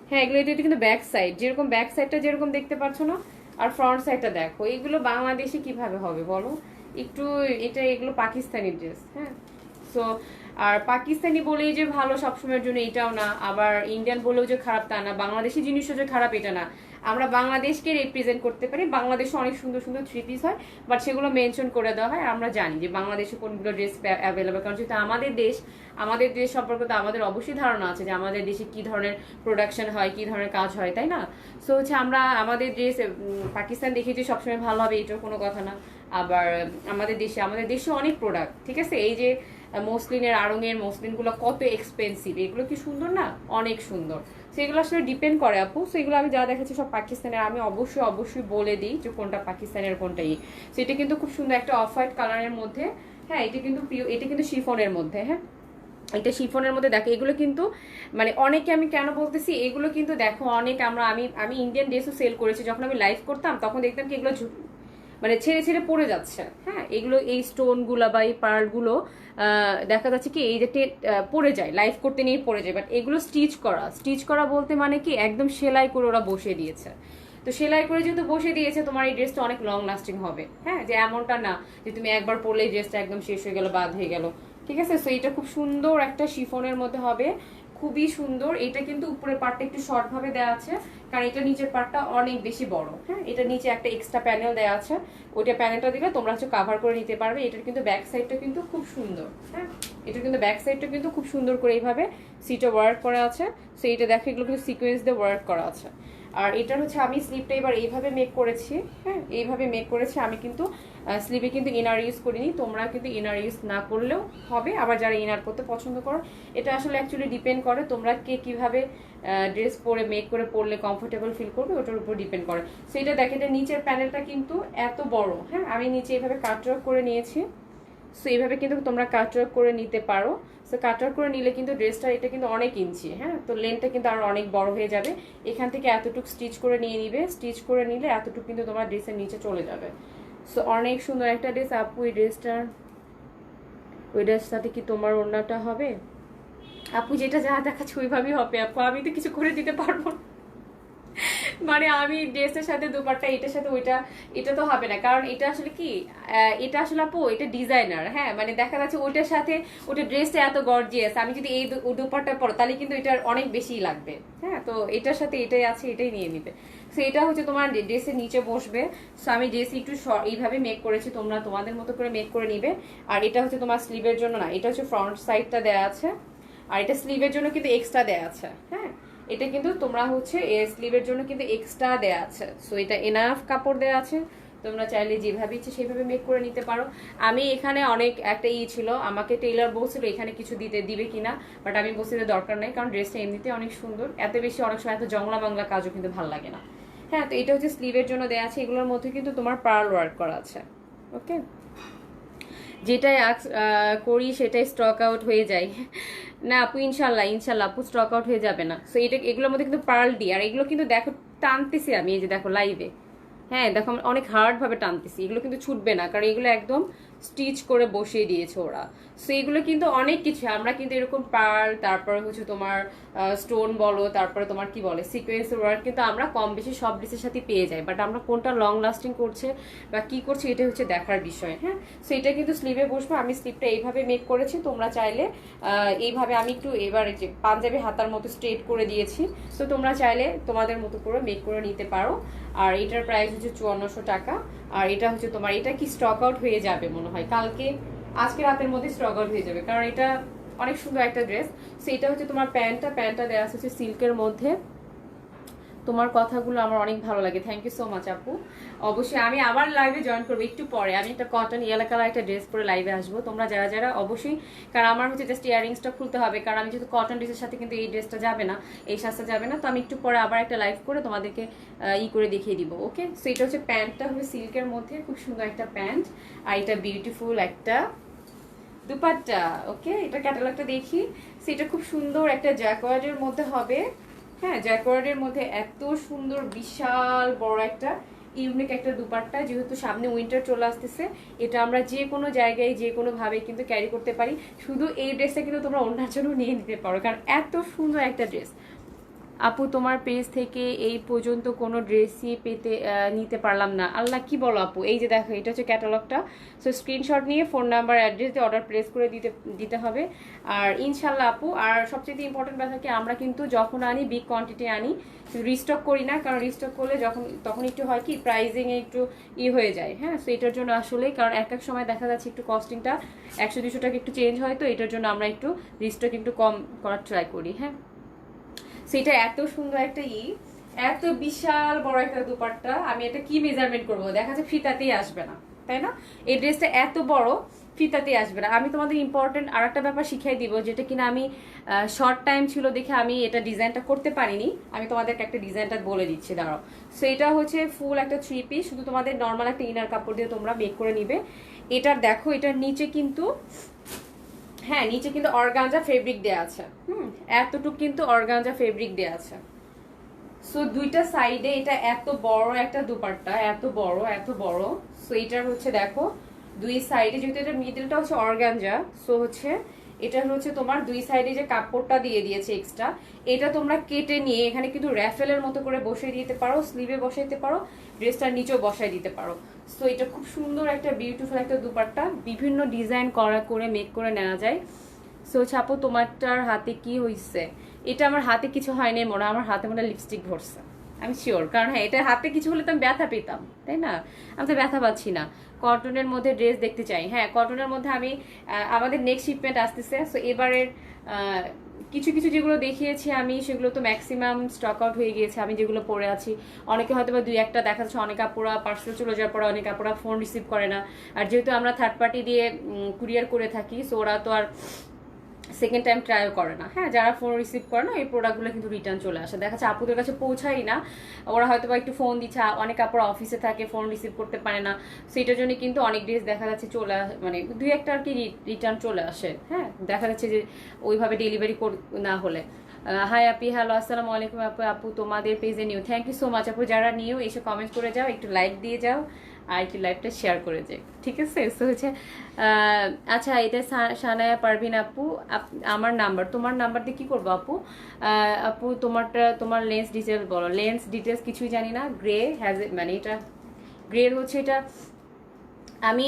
হ্যাঁ, এগুলো এটা কিন্তু ব্যাক সাইড, যেরকম ব্যাক সাইডটা যেরকম দেখতে পাচ্ছ না, আর ফ্রন্ট সাইডটা দেখো। এগুলো বাংলাদেশে কিভাবে হবে বলো একটু? এগুলো পাকিস্তানি ড্রেস। হ্যাঁ, সো আর পাকিস্তানি বলেই যে ভালো সবসময়ের জন্য এটাও না, আবার ইন্ডিয়ান বলেও যে খারাপ তা না, বাংলাদেশি জিনিসও যে খারাপ এটা না। আমরা বাংলাদেশকে রিপ্রেজেন্ট করতে পারি। বাংলাদেশে অনেক সুন্দর সুন্দর 3 পিস হয়, বাট সেগুলো মেনশন করে দেওয়া হয়। আমরা জানি যে বাংলাদেশে কোনগুলো ড্রেস অ্যাভেলেবল, কারণ যেহেতু আমাদের দেশ সম্পর্কে তো আমাদের অবশ্যই ধারণা আছে যে আমাদের দেশে কি ধরনের প্রোডাকশন হয়, কি ধরনের কাজ হয়, তাই না? সো হচ্ছে আমরা আমাদের ড্রেস পাকিস্তান দেখি যে সবসময় ভালো হবে, এটাও কোনো কথা না। আবার আমাদের দেশে অনেক প্রোডাক্ট, ঠিক আছে। এই যে মসলিনের, আড়ংয়ের মসলিনগুলো কত এক্সপেন্সিভ, এগুলো কি সুন্দর না? অনেক সুন্দর। সেগুলো আসলে ডিপেন্ড করে আপু। সেগুলো আমি যা দেখাচ্ছি সব পাকিস্তানের। আমি অবশ্যই বলে দিই যে কোনটা পাকিস্তানের কোনটা সেটা কিন্তু খুব সুন্দর একটা অফ হোয়াইট কালারের মধ্যে। হ্যাঁ, এটা কিন্তু শিফনের মধ্যে। হ্যাঁ, এটা শিফনের মধ্যে দেখো, এগুলো কিন্তু মানে অনেকে, আমি কেন বলতেছি এগুলো কিন্তু দেখো অনেক, আমি ইন্ডিয়ান ড্রেসও সেল করেছি। যখন আমি লাইভ করতাম তখন দেখতাম কি এগুলো মানে ছেড়ে পড়ে যাচ্ছে। হ্যাঁ, এগুলো এই স্টোনগুলো বা এই পার্লগুলো দেখা যাচ্ছে কি এই যে পড়ে যায়, লাইভ করতে নিয়ে পড়ে যায়। বাট এগুলো স্টিচ করা বলতে মানে কি একদম সেলাই করে ওরা বসে দিয়েছে। তো সেলাই করে যেহেতু বসে দিয়েছে, তোমার এই ড্রেসটা অনেক লং লাস্টিং হবে। হ্যাঁ, যে এমনটা না যে তুমি একবার পরলে এই ড্রেসটা একদম শেষ হয়ে গেল, বাদ হয়ে গেল, ঠিক আছে। সো এটা খুব সুন্দর একটা শিফনের মধ্যে হবে, খুবই সুন্দর। এটা কিন্তু উপরের পার্টটা একটু শর্ট ভাবে দেওয়া আছে, কারণ এটা নিচের পার্টটা অনেক বেশি বড়। হ্যাঁ, এটা নিচে একটা এক্সট্রা প্যানেল দেওয়া আছে, ওইটা প্যানেলটা দিলে তোমরা হচ্ছে কাভার করে নিতে পারবে। এটার কিন্তু ব্যাক সাইডটা কিন্তু খুব সুন্দর। হ্যাঁ, এটা কিন্তু ব্যাক সাইডটা কিন্তু খুব সুন্দর করে এইভাবে সিটে ওয়ার্ক করা আছে। সো এটা দেখো, এগুলো কিন্তু সিকোয়েন্স দিয়ে ওয়ার্ক করা আছে। আর এটার হচ্ছে আমি স্লিভটা এবার এইভাবে মেক করেছি, হ্যাঁ এইভাবে মেক করেছি আমি, কিন্তু স্লিভে কিন্তু ইনার ইউজ করিনি। তোমরা কিন্তু ইনার ইউজ না করলেও হবে, আবার যারা ইনার করতে পছন্দ করো, এটা আসলে অ্যাকচুয়ালি ডিপেন্ড করে তোমরা কে কীভাবে ড্রেস পরে মেক করে পরলে কমফোর্টেবল ফিল করবে, ওটার উপর ডিপেন্ড করে। সেটা দেখে যে নিচের প্যানেলটা কিন্তু এত বড়, হ্যাঁ আমি নিচে এইভাবে কাটওয়ার্ক করে নিয়েছি। সো এইভাবে কিন্তু তোমরা কাটওয়ার্ক করে নিতে পারো। সো কাটওয়ার্ক করে নিলে কিন্তু ড্রেসটা এটা কিন্তু অনেক ইঞ্চি, হ্যাঁ তো লেন্থটা কিন্তু আরো অনেক বড় হয়ে যাবে। এখান থেকে এতটুকু স্টিচ করে নিয়ে নিবে, স্টিচ করে নিলে এতটুকু কিন্তু তোমার ড্রেসের নিচে চলে যাবে। সো অনেক সুন্দর একটা ড্রেস আপু। ওই ড্রেসটার সাথে কি তোমার ওড়নাটা হবে? আপু যেটা যা দেখাচ্ছে ওইভাবেই হবে আপু, আমি তো কিছু করে দিতে পারবো না। মানে আমি ড্রেসের সাথে দুপাট্টা, এটার সাথে ওইটা, এটা তো হবে না, কারণ এটা আসলে কি, এটা আসলে আপু এটা ডিজাইনার, হ্যাঁ মানে দেখা যাচ্ছে ওইটার সাথে ওটা ড্রেসটা এত গর্জিয়াস, আমি যদি এই দুপাট্টা পরো তাহলে কিন্তু এটার অনেক বেশি লাগবে, হ্যাঁ তো এটার সাথে এটাই আছে, এটাই নিয়ে নিবে। সো এটা হচ্ছে তোমার ড্রেসের নিচে বসবে। সো আমি ড্রেস একটু এইভাবে মেক করেছি, তোমরা তোমাদের মতো করে মেক করে নিবে। আর এটা হচ্ছে তোমার স্লিভের জন্য না, এটা হচ্ছে ফ্রন্ট সাইডটা দেওয়া আছে, আর এটা স্লিভের জন্য কিন্তু এক্সট্রা দেওয়া আছে, হ্যাঁ এটা কিন্তু তোমরা হচ্ছে স্লিভের জন্য কিন্তু এক্সট্রা দেয়া আছে। সো এটা এনাফ কাপড় দেয়া আছে, তোমরা চাইলে যেভাবে ইচ্ছে সেভাবে মেক করে নিতে পারো। আমি এখানে অনেক একটা ছিল, আমাকে টেইলার বলছিল এখানে কিছু দিবে কিনা, বাট আমি বলছি যে দরকার নেই, কারণ ড্রেসটা এমনিতে অনেক সুন্দর, এত বেশি অনেক সময় এত জংলা বাংলা কাজও কিন্তু ভালো লাগে না। হ্যাঁ তো এটা হচ্ছে স্লিভের জন্য দেয়া আছে, এগুলোর মধ্যে কিন্তু তোমার পার্ল ওয়ার্ক করা আছে। ওকে, যেটাই করি সেটাই স্টক আউট হয়ে যায়। না আপু ইনশাল্লাহ আপু স্টক আউট হয়ে যাবে না। সো এটা এগুলোর মধ্যে কিন্তু পার্ল দিই, আর এগুলো কিন্তু দেখো টানতেছি আমি, এই যে দেখো লাইভে, হ্যাঁ দেখো অনেক হার্ড ভাবে টানতেছি, এগুলো কিন্তু ছুটবে না, কারণ এগুলো একদম স্টিচ করে বসিয়ে দিয়েছে ওরা। সো এগুলো কিন্তু অনেক কিছু, আমরা কিন্তু এরকম পার্ল, তারপরে হচ্ছে তোমার স্টোন বলো, তারপরে তোমার কি বলে সিকোয়েন্সের ওয়ার্ক কিন্তু আমরা কম বেশি সব ড্রেসের সাথে পেয়ে যাই, বাট আমরা কোনটা লং লাস্টিং করছে বা কি করছে এটা হচ্ছে দেখার বিষয়। হ্যাঁ সো এটা কিন্তু স্লিভে বসবে, আমি স্লিভটা এইভাবে মেক করেছি, তোমরা চাইলে এইভাবে আমি একটু এবার যে পাঞ্জাবি হাতার মতো স্ট্রেট করে দিয়েছি, তো তোমরা চাইলে তোমাদের মতো করে মেক করে নিতে পারো। আর এটার প্রাইস হচ্ছে 5400 টাকা। আর এটা হচ্ছে তোমার, এটা কি স্টক আউট হয়ে যাবে মনে হয় কালকে, আজকে রাতের মধ্যে স্টক আউট হয়ে যাবে, কারণ এটা অনেক সুন্দর একটা ড্রেস। সো এটা হচ্ছে তোমার প্যান্টটা দেওয়া আছে সিল্কের মধ্যে। তোমার কথাগুলো আমার অনেক ভালো লাগে, থ্যাংক ইউ সো মাচ আপু। অবশ্যই আমি আবার লাইভে জয়েন করবো একটু পরে, আমি একটা কটন ইয়েলো কালার একটা ড্রেস পরে লাইভে আসবো, তোমরা যারা যারা অবশ্যই, কারণ আমার হচ্ছে জাস্ট ইয়ারিংসটা খুলতে হবে, কারণ আমি যেহেতু কটন ড্রেসের সাথে কিন্তু এই ড্রেসটা যাবে না, এই সাজটা যাবে না, তো আমি একটু পরে আবার একটা লাইভ করে তোমাদেরকে করে দেখিয়ে দিব। ওকে, সো এটা হচ্ছে প্যান্টটা হবে সিল্কের মধ্যে, খুব সুন্দর একটা প্যান্ট, আর এটা বিউটিফুল একটা দুপাট্টা। ওকে, এটা ক্যাটালগটা দেখি, সেটা খুব সুন্দর একটা জ্যাকওয়ার্ডের মধ্যে হবে, হ্যাঁ জ্যাকওয়ার্ডের মধ্যে এত সুন্দর বিশাল বড় একটা ইউনিক একটা দুপাট্টা, যেহেতু সামনে উইন্টার চলে আসতেছে, এটা আমরা যে কোনো জায়গায় যে কোনো ভাবে কিন্তু ক্যারি করতে পারি। শুধু এই ড্রেসটা কিন্তু তোমরা অন্যার জন্য নিয়ে নিতে পারো, কারণ এত সুন্দর একটা ড্রেস। আপু তোমার পেজ থেকে এই পর্যন্ত কোনো ড্রেসই নিতে পারলাম না, আল্লাহ কি বলো আপু। এই যে দেখো এটা হচ্ছে ক্যাটালগটা, সো স্ক্রিনশট নিয়ে ফোন নাম্বার অ্যাড্রেস দিয়ে অর্ডার প্লেস করে দিতে হবে। আর ইনশাল্লাহ আপু, আর সবচেয়ে ইম্পর্টেন্ট ব্যাপার কি, আমরা কিন্তু যখন আনি বিগ কোয়ান্টিটি আনি, রিস্টক করি না, কারণ রিস্টক করলে তখন একটু হয় কি প্রাইজিং একটু হয়ে যায়। হ্যাঁ সো এটার জন্য আসলে, কারণ এক এক সময় দেখা যাচ্ছে একটু কস্টিংটা 100-200 টাকা একটু চেঞ্জ হয়, তো এটার জন্য আমরা একটু রিস্টক একটু কম করার ট্রাই করি। হ্যাঁ সেটা এত সুন্দর একটা এত বিশাল বড় একটা দুপাট্টা, আমি এটা কি মেজারমেন্ট করবো, দেখা যাচ্ছে ফিতাতেই আসবে না, তাই না? এই ড্রেসটা এত বড়, ফিতাতেই আসবে না। আমি তোমাদের ইম্পর্টেন্ট আর একটা ব্যাপার শিখাই দিব, যেটা কিনা আমি শর্ট টাইম ছিল দেখে আমি এটা ডিজাইনটা করতে পারিনি, আমি তোমাদেরকে একটা ডিজাইনটা বলে দিচ্ছি, দাঁড়াও। সো এটা হচ্ছে ফুল একটা 3 পিস, শুধু তোমাদের নর্মাল একটা ইনার কাপড় দিয়ে তোমরা মেক করে নিবে। এটার দেখো, এটার নিচে কিন্তু, হ্যাঁ নিচে কিন্তু অর্গানজা ফেব্রিক দেয়া আছে, এতটুকু কিন্তু অর্গানজা ফেব্রিক দেয়া আছে। সো দুইটা সাইডে এটা এত বড় একটা দুপাট্টা, এত বড়। সো এটার হচ্ছে দেখো দুই সাইডে, যেহেতু এটা মিডলটা হচ্ছে অর্গানজা, সো হচ্ছে এটা হচ্ছে তোমার দুই সাইডে যে কাপড়টা দিয়ে দিয়েছে এক্সট্রা, এটা তোমরা কেটে নিয়ে এখানে কিন্তু র্যাফেলের মতো করে বসিয়ে দিতে পারো, স্লিভে বসাই দিতে পারো, ড্রেসটার নিচেও বসাই দিতে পারো। সো এটা খুব সুন্দর একটা বিউটিফুল একটা দুপাট্টা, বিভিন্ন ডিজাইন করে মেক করে নেওয়া যায়। সো ছাপো তোমারটার হাতে কি হয়েছে? এটা আমার হাতে কিছু হয়নি মনে, আমার হাতে মনে লিপস্টিক ভরছে, আমি শিওর, কারণ হ্যাঁ এটা হাতে কিছু হলে তো আমি ব্যথা পেতাম, তাই না? আমি তো ব্যথা পাচ্ছি না। কটনের মধ্যে ড্রেস দেখতে চাই, হ্যাঁ কটনের মধ্যে আমি আমাদের নেক্সট শিপমেন্ট আসতেছে, সো এবারের কিছু কিছু যেগুলো দেখিয়েছি আমি সেগুলো তো ম্যাক্সিমাম স্টক আউট হয়ে গিয়েছে। আমি যেগুলো পরে আছি, অনেকে হয়তো বা দুই একটা দেখা যাচ্ছে, অনেক আপুরা পার্সেল চলে যাওয়ার পরে অনেক আপুরা ফোন রিসিভ করে না। আর যেহেতু আমরা থার্ড পার্টি দিয়ে কুরিয়ার করে থাকি, সো ওরা তো আর সেকেন্ড টাইম ট্রাইও করে না। হ্যাঁ, যারা ফোন রিসিভ করে না এই প্রোডাক্টগুলো কিন্তু রিটার্ন চলে আসে, দেখা যাচ্ছে আপুদের কাছে পৌঁছাই না, ওরা হয়তো বা একটু ফোন দিচ্ছে, অনেক আপুরা অফিসে থাকে, ফোন রিসিভ করতে পারে না, সেটার জন্য কিন্তু অনেক ড্রেস দেখা যাচ্ছে মানে দুই একটা আর কি রিটার্ন চলে আসে। হ্যাঁ, দেখা যাচ্ছে যে ওইভাবে ডেলিভারি না হলে। হাই আপি, হ্যালো, আসসালামু আলাইকুম আপু। আপু তোমাদের পেজে new, thank you so much আপু। যারা নিউ এসে কমেন্ট করে যাও, একটু লাইক দিয়ে যাও, আর একটু লাইভটা শেয়ার করে যাই, ঠিক আছে? সো হচ্ছে আচ্ছা, এটা সানায়া পারভিন আপু, আমার নাম্বার, তোমার নাম্বার দিয়ে কি করবো আপু? আপু তোমার লেন্স ডিটেলস বলো। লেন্স ডিটেলস কিছুই জানি না। গ্রে হ্যাজ, মানে এটা গ্রের হচ্ছে এটা। আমি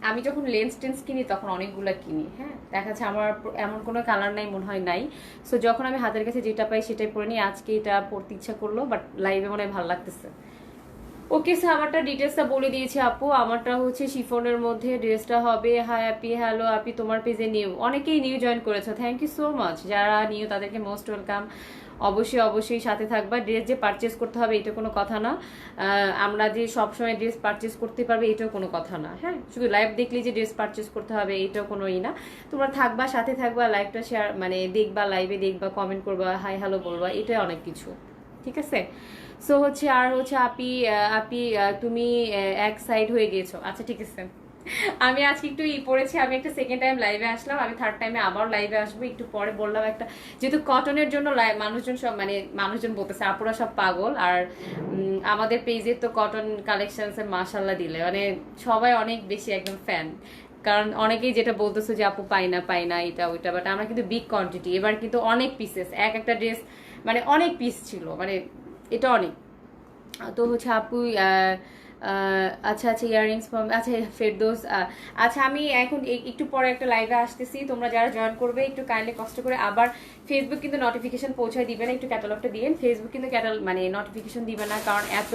আমি যখন লেন্স টেন্স কিনি তখন অনেকগুলো কিনি। হ্যাঁ, দেখা যাচ্ছে আমার এমন কোনো কালার নাই, মনে হয় নাই। সো যখন আমি হাতের কাছে যেটা পাই সেটাই পরে নিই। আজকে এটা পরতে ইচ্ছা করলো, বাট লাইভে মনে হয় ভালো লাগতেছে। ওকে স্যার, আমারটা ডিটেলসটা বলে দিয়েছি আপু। আমারটা হচ্ছে শিফনের মধ্যে ড্রেসটা হবে। হাই আপি, হ্যালো আপি, তোমার পেজে নিউ, অনেকেই নিউ জয়েন করেছো, থ্যাংক ইউ সো মাচ। যারা নিউ তাদেরকে মোস্ট ওয়েলকাম। অবশ্যই অবশ্যই সাথে থাকবা। ড্রেস যে পারচেস করতে হবে এটা কোনো কথা না, আমরা যে সবসময় ড্রেস পারচেস করতে পারবে এটাও কোনো কথা না। হ্যাঁ, শুধু লাইভ দেখলে যে ড্রেস পারচেস করতে হবে এটাও কোনো না। তোমরা থাকবা, সাথে থাকবা, লাইভটা শেয়ার মানে দেখবা, লাইভে দেখবা, কমেন্ট করবা, হাই হ্যালো বলবা, এটাই অনেক কিছু, ঠিক আছে? সো হচ্ছে আর হচ্ছে আপি, আপি তুমি এক সাইড হয়ে গিয়েছো। আচ্ছা ঠিক আছে, আমি আজকে একটু পড়েছি। আমি একটা সেকেন্ড টাইম লাইভে আসলাম, আমি থার্ড টাইমে আবার লাইভে আসবো একটু পরে। বললাম একটা, যেহেতু কটনের জন্য মানুষজন সব মানে মানুষজন বলতেছে আপুরা সব পাগল। আর আমাদের পেজে তো কটন কালেকশনসের মাশাল্লাহ দিলে মানে সবাই অনেক বেশি একদম ফ্যান। কারণ অনেকেই যেটা বলতেছে যে আপু পাই না এটা ওইটা, বাট আমরা কিন্তু বিগ কোয়ান্টিটি, এবার কিন্তু অনেক পিসেস, একটা ড্রেস মানে অনেক পিস ছিল, মানে এটা অনেক। তো হচ্ছে আপু আচ্ছা আচ্ছা, ইয়াররিংস, আচ্ছা ফেরদৌস, আচ্ছা আমি এখন একটু পরে একটা লাইভে আসতেছি। তোমরা যারা জয়েন করবে একটু কাইন্ডলি কষ্ট করে, আবার ফেসবুক কিন্তু নোটিফিকেশন পৌঁছায় দিবে না, একটু ক্যাটালগটা দিয়ে। ফেসবুক কিন্তু মানে নোটিফিকেশন দিবে না, কারণ এত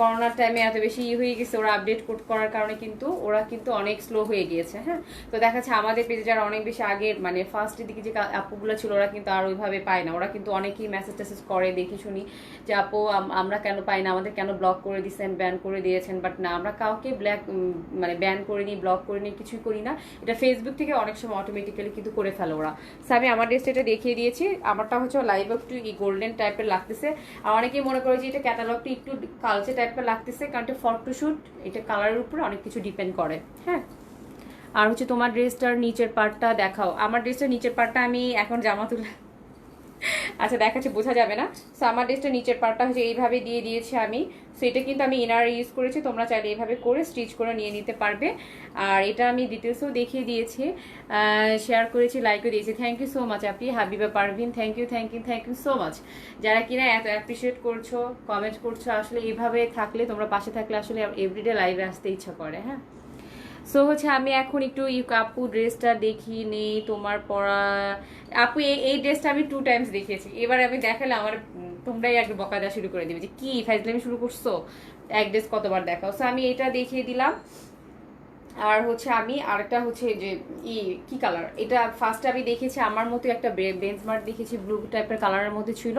করোনার টাইমে এত বেশি হয়ে গেছে, ওরা আপডেট করার কারণে কিন্তু ওরা কিন্তু অনেক স্লো হয়ে গিয়েছে। হ্যাঁ, তো দেখা যাচ্ছে আমাদের পেজে যারা অনেক বেশি আগের মানে ফার্স্টের দিকে যে আপুগুলো ছিল ওরা কিন্তু আর ওইভাবে পায় না। ওরা কিন্তু অনেকেই মেসেজ টেসেজ করে, দেখি শুনি যে আপু আমরা কেন পাই না, আমাদের কেন ব্লক করে দিয়েছেন, ব্যান করে দিয়েছেন। বাট না, আমরা কাউকে মানে ব্যান করিনি, ব্লক করিনি, কিছুই করি না। এটা ফেসবুক থেকে অনেক সময় অটোমেটিক্যালি কিন্তু করে ফেলে ওরা। সো আমি আমার ড্রেসটা এটা দেখিয়ে দিয়েছি। আমারটা হচ্ছে লাইভ একটু গোল্ডেন টাইপের লাগতেছে, আর অনেকেই মনে করে যে এটা ক্যাটালগটা একটু কালচে টাইপের লাগতেছে, কারণ এটা ফটো শুট, এটা কালারের উপরে অনেক কিছু ডিপেন্ড করে। হ্যাঁ, আর হচ্ছে তোমার ড্রেসটার নিচের পার্টটা দেখাও। আমার ড্রেসটার নিচের পার্টটা আমি এখন জামা তুলে আচ্ছা দেখাচ্ছে, বোঝা যাবে না। সো আমার ড্রেসটা নিচের পার্টটা হচ্ছে এইভাবে দিয়ে দিয়েছি আমি। সো এটা কিন্তু আমি ইনার ইউজ করেছি, তোমরা চাইলে এইভাবে করে স্টিচ করে নিয়ে নিতে পারবে। আর এটা আমি ডিটেলসও দেখিয়ে দিয়েছি, শেয়ার করেছি, লাইকও দিয়েছি। থ্যাংক ইউ সো মাচ আপনি, Habiba Parvin, thank you so much. যারা কিনা এত অ্যাপ্রিসিয়েট করছো, কমেন্ট করছো, আসলে এইভাবে থাকলে, তোমরা পাশে থাকলে আসলে এভরিডে লাইভে আসতে ইচ্ছা করে। হ্যাঁ, সো হচ্ছে আমি এখন একটু আপু ড্রেসটা দেখি নেই তোমার পরা। আপু এই ড্রেসটা আমি 2 টাইমস দেখিয়েছি, এবার আমি দেখালে আমার তোমরাই আগে বকা দেওয়া শুরু করে দিবে যে কি ফাইজলামি শুরু করছো, এক ড্রেস কতবার দেখাও। সো আমি এটা দেখিয়ে দিলাম। আর হচ্ছে আমি আরেকটা হচ্ছে যে কি কালার, এটা ফার্স্টে আমি দেখেছি আমার মতো একটা বেঞ্চমার্ক দেখেছি, ব্লু টাইপের কালারের মধ্যে ছিল।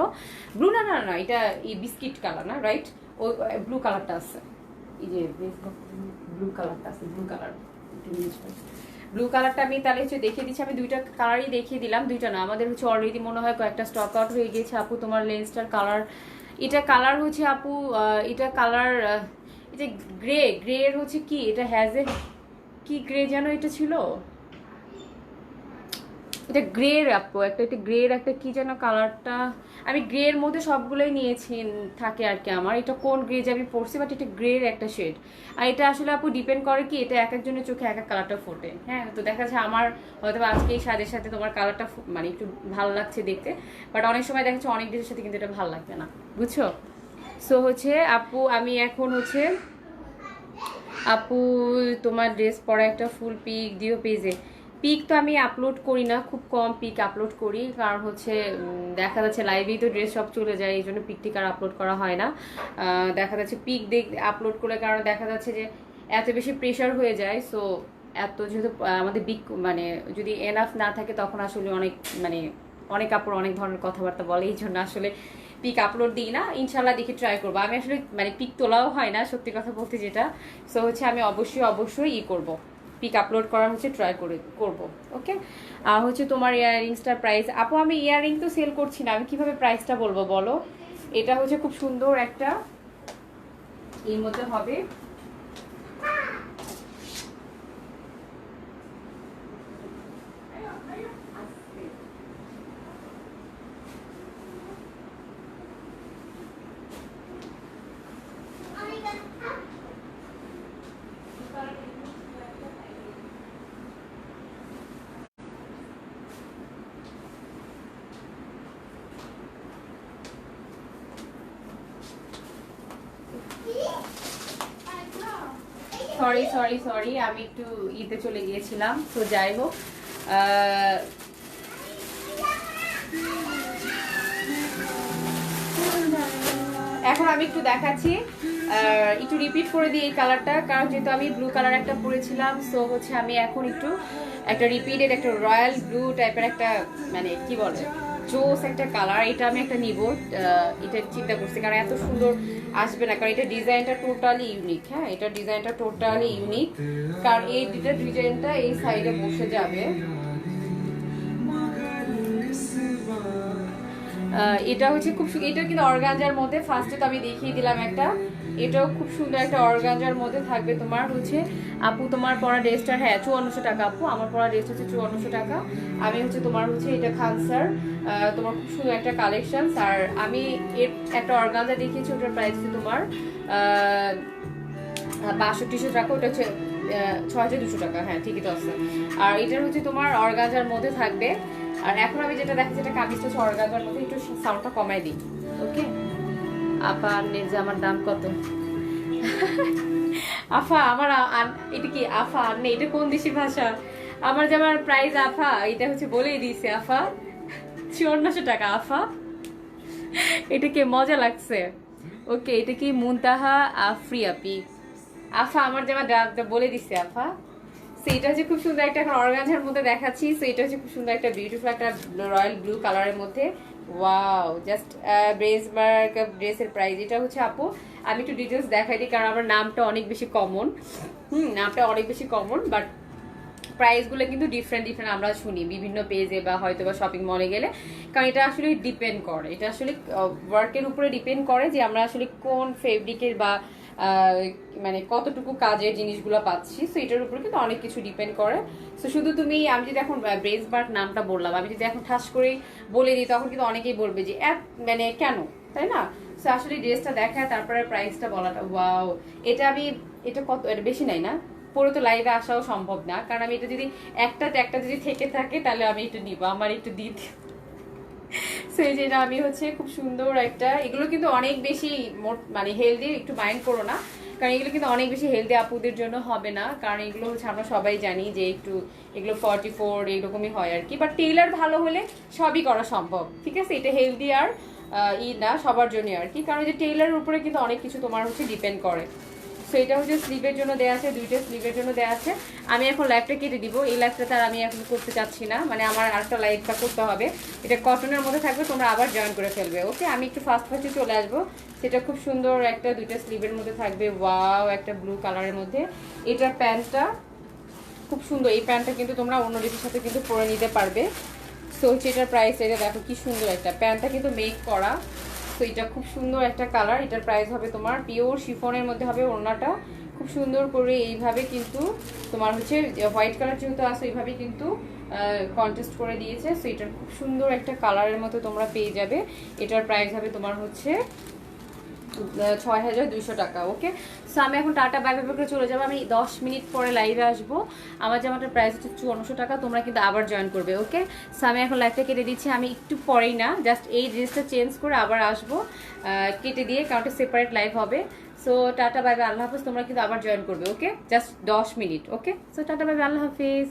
ব্লু না না না, এটা বিস্কিট কালার না, রাইট? ওই ব্লু কালারটা আছে, এই যে ব্লু কালারটা আছে, ব্লু কালারটা আমি তাহলে হচ্ছে দেখিয়ে দিচ্ছি। আমি দুইটা কালারই দেখিয়ে দিলাম, দুইটা না, আমাদের হচ্ছে অলরেডি মনে হয় কয়েকটা স্টক আউট হয়ে গিয়েছে। আপু তোমার লেন্সটার কালার, এটা কালার হচ্ছে আপু, এটা কালার, এটা গ্রে এর হচ্ছে কি, এটা হ্যাজ এ কি গ্রে যেন এটা ছিল, এটা গ্রের আপু, একটা গ্রের একটা কি যেন কালারটা, আমি গ্রের মধ্যে সবগুলোই নিয়েছি থাকে আর কি। আমার এটা কোন গ্রে যে আমি পড়ছি, বাট এটা গ্রের একটা শেড। আর এটা আসলে আপু ডিপেন্ড করে কি, এটা এক একজনের চোখে এক এক কালারটা ফোটে। হ্যাঁ, তো দেখা যাচ্ছে আমার হয়তো আজকে এই সাজের সাথে তোমার কালারটা মানে একটু ভালো লাগছে দেখতে, বাট অনেক সময় দেখা যাচ্ছে অনেক ড্রেসের সাথে কিন্তু এটা ভালো লাগবে না, বুঝছো? সো হচ্ছে আপু আমি এখন হচ্ছে আপু তোমার ড্রেস পরা একটা ফুল পিক দিও পেজে। পিক তো আমি আপলোড করি না, খুব কম পিক আপলোড করি, কারণ হচ্ছে দেখা যাচ্ছে লাইভেই তো ড্রেস সব চলে যায়, এই জন্য পিক টিক আর আপলোড করা হয় না। দেখা যাচ্ছে পিক আপলোড করলে কারণ দেখা যাচ্ছে যে এত বেশি প্রেশার হয়ে যায়। সো এত যেহেতু আমাদের বিগ মানে যদি এনাফ না থাকে তখন আসলে অনেক মানে অনেক আপুর অনেক ধরনের কথাবার্তা বলে, এই জন্য আসলে পিক আপলোড দিই না। ইনশাল্লাহ দেখি ট্রাই করবো। আমি আসলে মানে পিক তোলাও হয় না সত্যি কথা বলতে যেটা, সো হচ্ছে আমি অবশ্যই করবো, পিক আপলোড করার হচ্ছে ট্রাই করবো। ওকে, আর হচ্ছে তোমার ইয়াররিংসটার প্রাইস, আপু আমি ইয়াররিং তো সেল করছি না, আমি কিভাবে প্রাইসটা বলবো বলো। এটা হচ্ছে খুব সুন্দর একটা, এর মধ্যে হবে সরি আমি একটু ইতে চলে গিয়েছিলাম, তো যাই হোক এখন আমি একটু দেখাচ্ছি, একটু রিপিট করে দিই এই কালারটা, কারণ যেহেতু আমি ব্লু কালার একটা পরেছিলাম, সো হচ্ছে আমি এখন একটু একটা রিপিটেড একটা রয়্যাল ব্লু টাইপের একটা মানে কি বলে জোস একটা কালার, এটা আমি একটা নিব, এটা চিন্তা করছি কারণ এত সুন্দর আসবে না, কারণ এটা ডিজাইনটা টোটালি ইউনিক। হ্যাঁ, এটা ডিজাইনটা টোটালি ইউনিক, কারণ এই দুটা ডিজাইনটা এই সাইডে বসে যাবে। এটা হচ্ছে খুব, এটা কিন্তু অর্গানজার মধ্যে, ফার্স্টে তো আমি দেখিয়ে দিলাম একটা, এটাও খুব সুন্দর একটা অর্গানজার মধ্যে থাকবে। তোমার হচ্ছে আপু তোমার পরা ড্রেসটা, হ্যাঁ 5400 টাকা আপু, আমার পরা ড্রেস হচ্ছে 5400 টাকা। আমি হচ্ছে তোমার হচ্ছে এটা খানসার, তোমার খুব সুন্দর একটা কালেকশন। আর আমি এর একটা অর্গানজা দেখিয়েছি, ওটার প্রাইস হচ্ছে তোমার 6200 টাকা, ওটা হচ্ছে 6200 টাকা, হ্যাঁ ঠিকই তো আছে। আর এটার হচ্ছে তোমার অর্গানজার মধ্যে থাকবে। আর এখন আমি যেটা দেখাচ্ছি, এটা কামিজটা হচ্ছে অর্গানজার মধ্যে, একটু সাউন্ডটা কমাই দিই। ওকে আপা আন্নের যে আমার দাম কত আফা আমার এটা কি আফা আন্নে, এটা কোন দেশি ভাষা? আমার যে আমার প্রাইস আফা, এটা হচ্ছে বলেই দিয়েছে আফা 5400 টাকা আফা, এটা কি মজা লাগছে? ওকে, এটা কি মুনতাহা আফরিয়াপি আফা, আমার যে আমার দামটা বলে দিচ্ছে আফা। এটা হচ্ছে খুব সুন্দর একটা, এখন অর্গানজার মধ্যে দেখাচ্ছি। সো এটা হচ্ছে খুব সুন্দর একটা বিউটিফুল একটা রয়্যাল ব্লু কালারের মধ্যে, ওয়াও জাস্ট ব্রেসবার্গ ড্রেসের প্রাইস এটা হচ্ছে আপু, আমি একটু ডিটেলস দেখাই দিই কারণ আমার নামটা অনেক বেশি কমন, নামটা অনেক বেশি কমন, বাট প্রাইসগুলো কিন্তু ডিফারেন্ট আমরা শুনি বিভিন্ন পেজে বা হয়তো বা শপিং মলে গেলে, কারণ এটা আসলে ডিপেন্ড করে, এটা আসলে ওয়ার্কের উপরে ডিপেন্ড করে যে আমরা আসলে কোন ফেব্রিকের বা মানে কতটুকু কাজের জিনিসগুলো পাচ্ছি। সো এটার উপরে কিন্তু অনেক কিছু ডিপেন্ড করে। সো শুধু তুমি, আমি যদি এখন ব্রেসবার্গ নামটা বললাম, আমি যদি এখন ঠাস করে বলে দিই তখন কিন্তু অনেকেই বলবে যে মানে কেন, তাই না? সো আসলে ড্রেসটা দেখায় তারপরে প্রাইসটা বলাটা, ওয়াও এটা কত, এটা বেশি নাই না, পরে তো লাইভে আসাও সম্ভব না, কারণ আমি এটা যদি একটা যদি থেকে থাকে তাহলে আমি একটু নিব, আমার একটু দিতে। সেই যেটা আমি হচ্ছে খুব সুন্দর একটা, এগুলো কিন্তু অনেক বেশি মানে হেলদি, একটু মাইন্ড করো না, কারণ এগুলো কিন্তু অনেক বেশি হেলদি আপুদের জন্য হবে না, কারণ এগুলো হচ্ছে আমরা সবাই জানি যে একটু এগুলো 44 এরকমই হয় আর কি, বাট টেইলার ভালো হলে সবই করা সম্ভব, ঠিক আছে? এটা হেলদি আর না সবার জন্য আর কি, কারণ যে টেইলারের উপরে কিন্তু অনেক কিছু তোমার হচ্ছে ডিপেন্ড করে। সো এটা হচ্ছে স্লিভের জন্য দেওয়া আছে, দুইটা স্লিভের জন্য দেওয়া আছে। আমি এখন লাইভটা কেটে দিব, এই লাইভটা তার আমি এখন করতে চাচ্ছি না, মানে আমার আরেকটা লাইভটা করতে হবে, এটা কটনের মধ্যে থাকবে, তোমরা আবার জয়েন করে ফেলবে। ওকে, আমি একটু ফার্স্টে চলে আসবো। সেটা খুব সুন্দর একটা, দুইটা স্লিভের মধ্যে থাকবে, ওয়াও একটা ব্লু কালারের মধ্যে। এটার প্যান্টটা খুব সুন্দর, এই প্যান্টটা কিন্তু তোমরা অন্য ড্রেসের সাথে কিন্তু পরে নিতে পারবে। সো হচ্ছে এটার প্রাইস, এটা দেখো কি সুন্দর একটা, প্যান্টটা কিন্তু মেক করা। তো এটা খুব সুন্দর একটা কালার, এটার প্রাইস হবে তোমার পিওর শিফনের মধ্যে হবে, ওড়নাটা খুব সুন্দর করে এইভাবে কিন্তু তোমার হচ্ছে হোয়াইট কালার যেহেতু আছে এইভাবে কিন্তু কন্টেস্ট করে দিয়েছে। সো এটার খুব সুন্দর একটা কালারের মতো তোমরা পেয়ে যাবে। এটার প্রাইস হবে তোমার হচ্ছে 6200 টাকা। ওকে, সো আমি এখন টাটা বাই বাই করে চলে যাবো, আমি 10 মিনিট পরে লাইভে আসবো। আমার জামাটার প্রাইস হচ্ছে 5400 টাকা, তোমরা কিন্তু আবার জয়েন করবে। ওকে, সো আমি এখন লাইভটা কেটে দিচ্ছি, আমি একটু পরেই না জাস্ট এই ড্রেসটা চেঞ্জ করে আবার আসবো কেটে দিয়ে, কারণ সেপারেট লাইভ হবে। সো টাটা বাই বাই, আল্লাহ হাফিজ, তোমরা কিন্তু আবার জয়েন করবে। ওকে, জাস্ট 10 মিনিট। ওকে, সো টাটা বাই বাই, আল্লাহ হাফিজ।